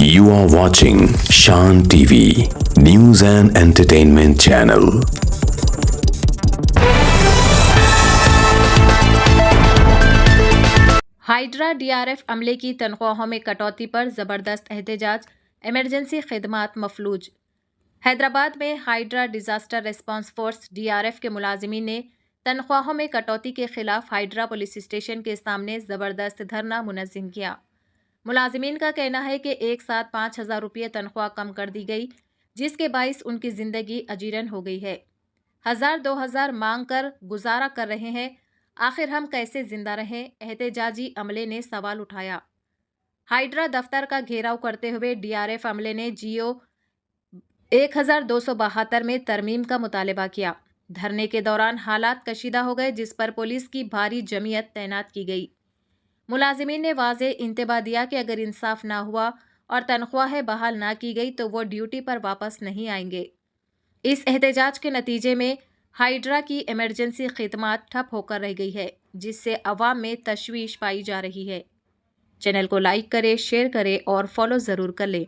You are watching Shan TV, News and Entertainment Channel. Hydra DRF अमले की तनख्वाहों में कटौती पर ज़बरदस्त एहतजाज, इमरजेंसी खिदमात मफलूज। हैदराबाद में hydra disaster response force DRF के मुलाजिमीन ने तनख्वाहों में कटौती के खिलाफ हाइड्रा पुलिस स्टेशन के सामने ज़बरदस्त धरना मुनज़्ज़म किया। मुलाजिमीन का कहना है कि एक साथ 5,000 रुपये तनख्वाह कम कर दी गई, जिसके बाइस उनकी ज़िंदगी अजीरन हो गई है। 1,000-2,000 मांग कर गुजारा कर रहे हैं, आखिर हम कैसे जिंदा रहें? एहतजाजी अमले ने सवाल उठाया। हाइड्रा दफ्तर का घेराव करते हुए डीआरएफ अमले ने जीओ 1272 में तरमीम का मुतालबा किया। धरने के दौरान हालात कशीदा हो गए, जिस पर पुलिस की भारी जमीयत तैनात की गई। मुलाजिमीन ने वाज़े इंतबाह दिया कि अगर इंसाफ ना हुआ और तनख्वाहें बहाल ना की गई तो वो ड्यूटी पर वापस नहीं आएंगे। इस एहतजाज के नतीजे में हाइड्रा की इमरजेंसी खिदमात ठप होकर रह गई है, जिससे अवाम में तशवीश पाई जा रही है। चैनल को लाइक करें, शेयर करें और फॉलो ज़रूर कर लें।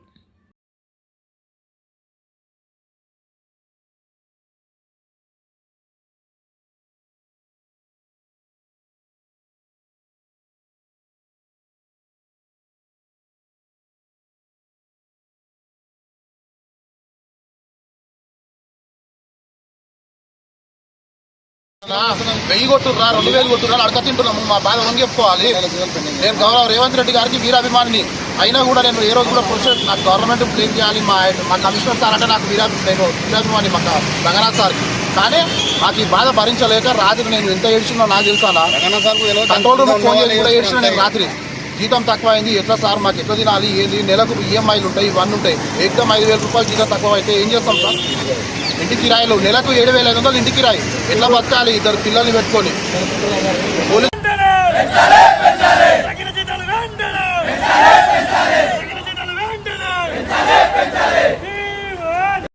వెయ్యి కొట్టుర్రా 2,000 కొట్టుర్రా అడక తింటున్నాము. మా బాధ వంగి చెప్పుకోవాలి. నేను గౌరవ రేవంత్ రెడ్డి గారికి వీరాభిమానిని అయినా కూడా నేను ఏ రోజు కూడా ప్రొసెస్ నాకు గవర్నమెంట్ బ్లేమ్ చేయాలి. మా కమిషనర్ సార్ అంటే నాకు వీరాభిమాని మా రంగనాథ్ సార్కి. కానీ నాకు ఈ బాధ భరించలేక రాత్రి నేను ఎంత ఏడ్చినా నాకు తెలుసా, కంట్రోల్ రూమ్ ఫోన్ చేసి కూడా ఏడ్చినా. నేను రాత్రి జీతం తక్కువ అయింది, ఎట్లా సార్ మాకు ఎట్లా తినాలి, ఏంది, నెలకు ఈఎంఐలు ఉంటాయి, ఇవన్నీ ఉంటాయి, ఏకదం 5,000 రూపాయలు జీతం తక్కువ అయితే ఏం చేస్తాం సార్? ఇంటి కిరాయిలు నెలకు 7,500 ఇంటి కిరాయి, ఎట్లా బతకాలి? 2 పిల్లల్ని పెట్టుకొని.